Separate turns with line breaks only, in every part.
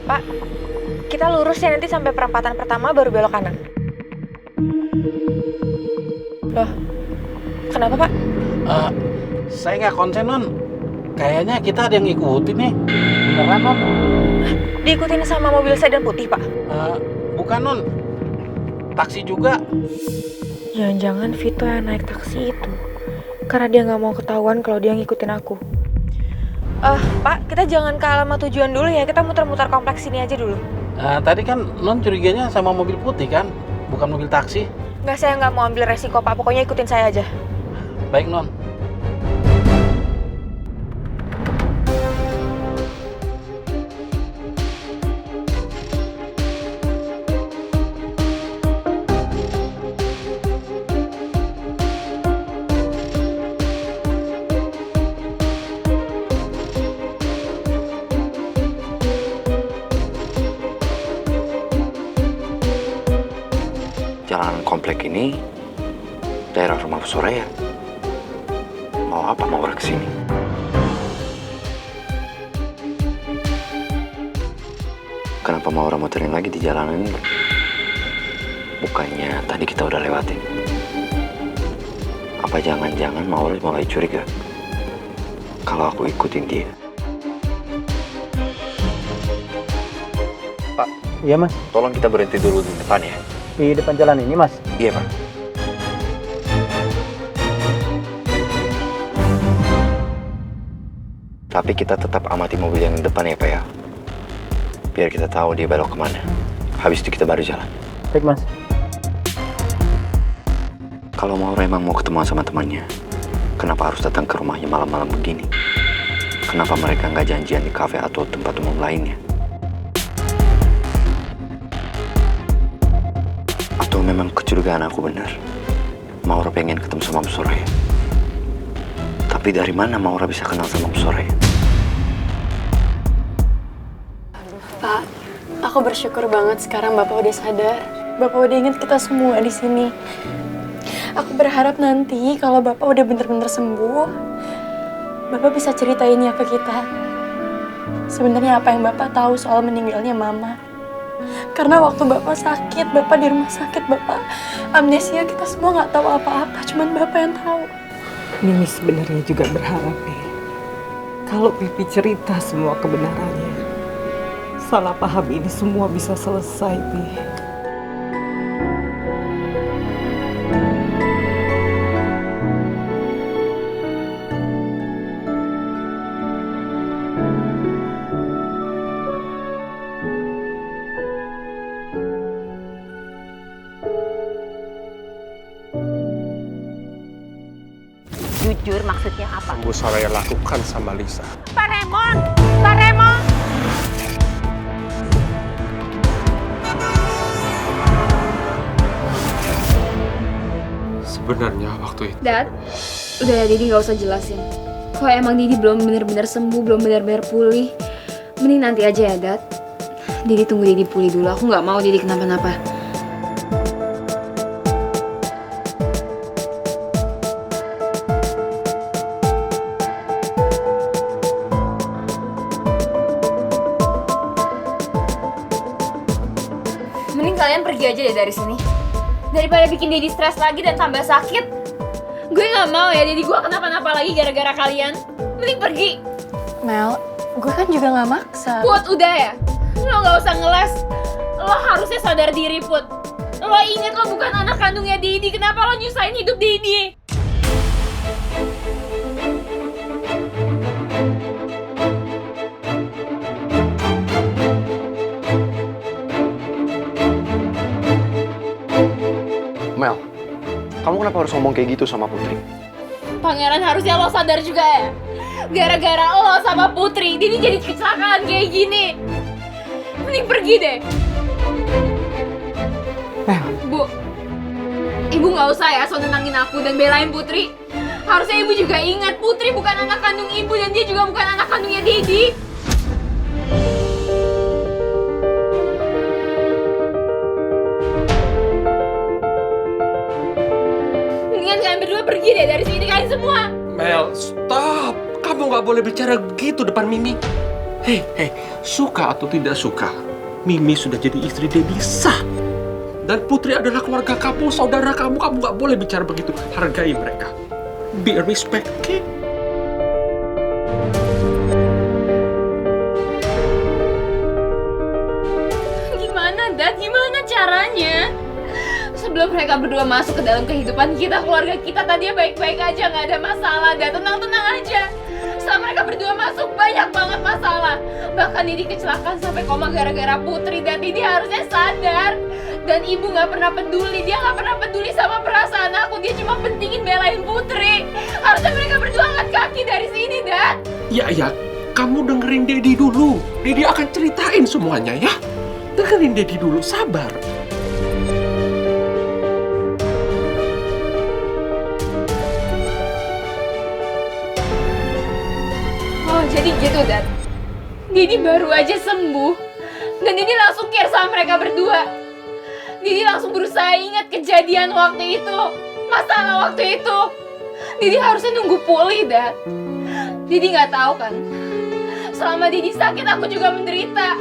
Pak, kita lurus ya nanti sampai perempatan pertama baru belok kanan. Loh, kenapa Pak?
Saya nggak konsen, Non. Kayaknya kita ada yang ngikutin nih. Beneran, Non?
Diikutin sama mobil sedan putih Pak?
Bukan, Non. Taksi juga.
Jangan-jangan Vito yang naik taksi itu. Karena dia nggak mau ketahuan kalau dia ngikutin aku. Pak, kita jangan ke alamat tujuan dulu ya. Kita muter-muter kompleks sini aja dulu.
Tadi kan Non curiganya sama mobil putih kan? Bukan mobil taksi.
Nggak, saya nggak mau ambil resiko Pak. Pokoknya ikutin saya aja.
Baik, Non.
Jalanan komplek ini daerah rumah Bu Soraya. Mau apa Maura kesini? Kenapa Maura muterin lagi di jalanan ini? Bukannya tadi kita udah lewatin? Apa jangan-jangan Maura mulai curiga kalau aku ikutin dia? Pak.
Iya mas,
Tolong kita berhenti dulu di depan ya.
di depan jalan ini mas.
Iya Pak. Tapi kita tetap amati mobil yang di depan ya Pak ya. Biar kita tahu dia belok kemana. Habis itu kita baru jalan.
Baik mas.
Kalau Maura emang mau ketemu sama temannya, kenapa harus datang ke rumahnya malam-malam begini? Kenapa mereka nggak janjian di kafe atau tempat umum lainnya? Atau memang kecurigaan aku benar? Maura pengen ketemu sama Bu Soraya. Tapi dari mana Maura bisa kenal sama Bu Soraya?
Pak, aku bersyukur banget sekarang Bapak udah sadar. Bapak udah ingat kita semua di sini. Aku berharap nanti kalau Bapak udah bener-bener sembuh, Bapak bisa ceritainnya ke kita. Sebenarnya apa yang Bapak tahu soal meninggalnya Mama. Karena waktu Bapak sakit, Bapak di rumah sakit, Bapak amnesia, kita semua nggak tahu apa-apa, cuman Bapak yang tahu.
Mimi sebenarnya juga berharap nih, kalau Pipi cerita semua kebenarannya, salah paham ini semua bisa selesai, Pi.
Jujur maksudnya apa?
Bu Soraya lakukan sama Lisa.
Pak Raymond! Pak Raymond!
Sebenarnya waktu itu
Dad, udah ya Didi nggak usah jelasin. Kalau emang Didi belum benar-benar sembuh, belum benar-benar pulih, mending nanti aja ya Dad. Didi tunggu Didi pulih dulu, aku nggak mau Didi kenapa-napa. Mending kalian pergi aja deh dari sini. Daripada bikin Didi stres lagi dan tambah sakit. Gue nggak mau ya Didi gue kenapa-napa lagi gara-gara kalian. Mending pergi.
Mel, gue kan juga nggak maksa.
Put, udah ya. Lo nggak usah ngeles. Lo harusnya sadar diri, Put. Lo inget lo bukan anak kandungnya Didi. Kenapa lo nyusahin hidup Didi?
Mel, kamu kenapa harus ngomong kayak gitu sama Putri?
Pangeran, harusnya lo sadar juga ya. Gara-gara lo sama Putri, Didi jadi kecelakaan kayak gini. Mending pergi deh. Bu, Ibu nggak usah ya so nenangin aku dan belain Putri. Harusnya Ibu juga ingat Putri bukan anak kandung Ibu dan dia juga bukan anak kandungnya Didi. Mendingan kalian berdua pergi deh dari sini kalian semua.
Mel, stop! Kamu nggak boleh bicara gitu depan Mimi. Hei, suka atau tidak suka, Mimi sudah jadi istri Dedi sah. Dan Putri adalah keluarga kamu, saudara kamu. Kamu nggak boleh bicara begitu. Hargai mereka. Be respect, okay?
Gimana, Dad? Gimana caranya? Sebelum mereka berdua masuk ke dalam kehidupan kita, keluarga kita tadinya baik-baik aja, nggak ada masalah, Dad. Tenang-tenang aja. Setelah mereka berdua masuk, banyak banget masalah. Bahkan Didi kecelakaan sampai koma gara-gara Putri. Dan Didi harusnya sadar. Dan ibu nggak pernah peduli. Dia nggak pernah peduli sama perasaan aku. Dia cuma pentingin belain Putri. Harusnya mereka berdua angkat kaki dari sini, Dad.
Ya, kamu dengerin Dedi dulu. Dedi akan ceritain semuanya ya. Dengerin Dedi dulu, sabar.
Oh, jadi gitu, Dad. Didi baru aja sembuh. Dan Didi langsung care sama mereka berdua. Didi langsung berusaha ingat kejadian waktu itu. Masalah waktu itu. Didi harusnya nunggu pulih, Dad. Didi nggak tahu kan. Selama Didi sakit, aku juga menderita.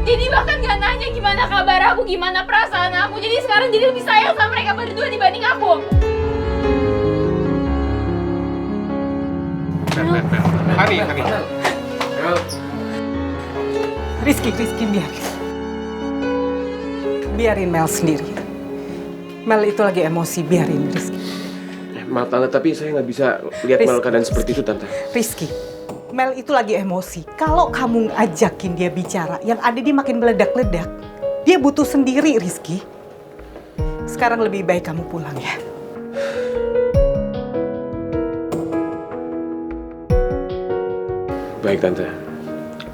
Didi bahkan nggak nanya gimana kabar aku, gimana perasaan aku. Jadi sekarang Didi lebih sayang sama mereka berdua dibanding aku.
Hani.
Rizky, biarin Mel sendiri. Mel itu lagi emosi, biarin Rizky.
Maaf Tante, tapi saya nggak bisa lihat Mel keadaan seperti itu, Tante.
Rizky, Mel itu lagi emosi. Kalau kamu ajakin dia bicara, yang ada dia makin meledak-ledak. Dia butuh sendiri, Rizky. Sekarang lebih baik kamu pulang ya.
Baik Tante,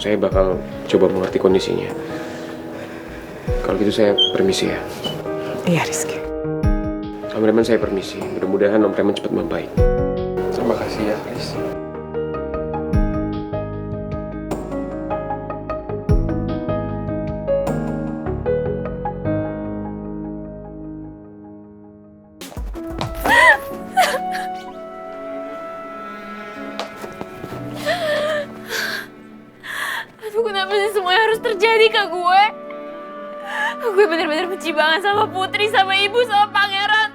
saya bakal coba mengerti kondisinya. Kalau gitu saya permisi ya.
Iya Rizky.
Om Raymond saya permisi. Mudah-mudahan Om Raymond cepat membaik. Terima kasih ya, Chris.
Aduh, kenapa sih semuanya harus terjadi ke gue? Gue bener-bener benci banget sama Putri, sama ibu, sama pangeran.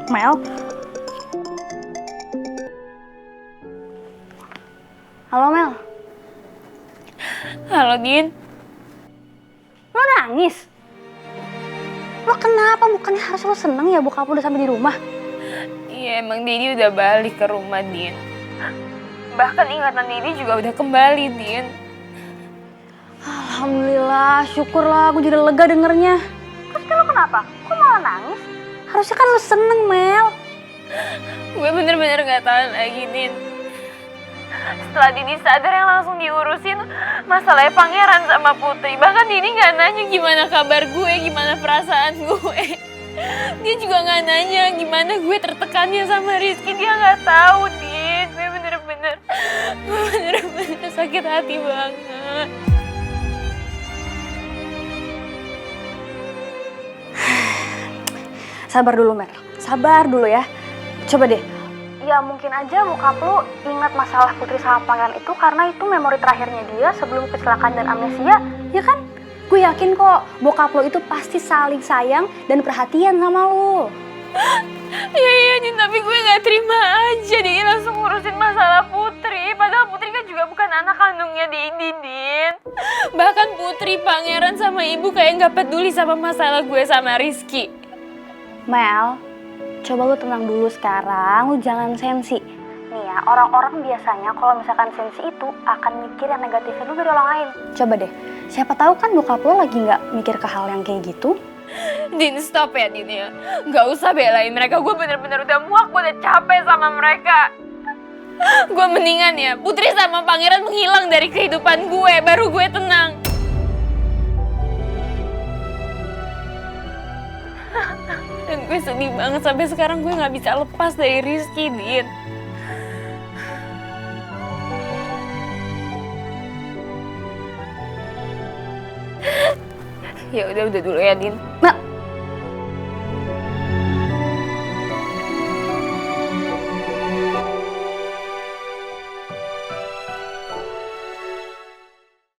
Mel? Halo Mel?
Halo, Din.
Lo nangis? Lo kenapa? Bukannya harus lo seneng ya bokap lo udah sampai di rumah?
Iya, emang Didi udah balik ke rumah, Din. Bahkan ingatan Didi juga udah kembali, Din.
Alhamdulillah, syukurlah aku jadi lega dengernya. Terus lo kenapa? Kok malah nangis? Harusnya kan lo seneng, Mel.
Gue bener-bener gak tahan lagi, Din. Setelah Didi sadar yang langsung diurusin masalahnya pangeran sama Putri. Bahkan Didi gak nanya gimana kabar gue, gimana perasaan gue. Dia juga gak nanya gimana gue tertekannya sama Rizky. Dia gak tahu, Din. Gue bener-bener sakit hati banget.
Sabar dulu, Mel. Sabar dulu ya. Coba deh. Ya mungkin aja bokap lo ingat masalah Putri sama pangeran itu karena itu memori terakhirnya dia sebelum kecelakaan dan amnesia, ya kan? Gue yakin kok bokap lo itu pasti saling sayang dan perhatian sama lo.
Iya, Din, tapi gue gak terima aja dia langsung ngurusin masalah Putri. Padahal Putri kan juga bukan anak kandungnya Didi, Din. Bahkan Putri, pangeran, sama ibu kayak gak peduli sama masalah gue sama Rizky.
Mel,
Coba lu tenang dulu sekarang, lu jangan sensi. Nih ya, orang-orang biasanya kalau misalkan sensi itu akan mikir yang negatifnya dulu dari orang lain. Coba deh, siapa tahu kan bokap lo lagi nggak mikir ke hal yang kayak gitu.
Din, stop ya Din ya. Gak usah belain mereka, gue bener-bener udah muak, gue udah capek sama mereka. Gue mendingan ya, Putri sama Pangeran menghilang dari kehidupan gue, baru gue tenang. Dan gue sedih banget sampai sekarang gue gak bisa lepas dari Rizky, Din. Ya udah dulu ya, Din.
Nah,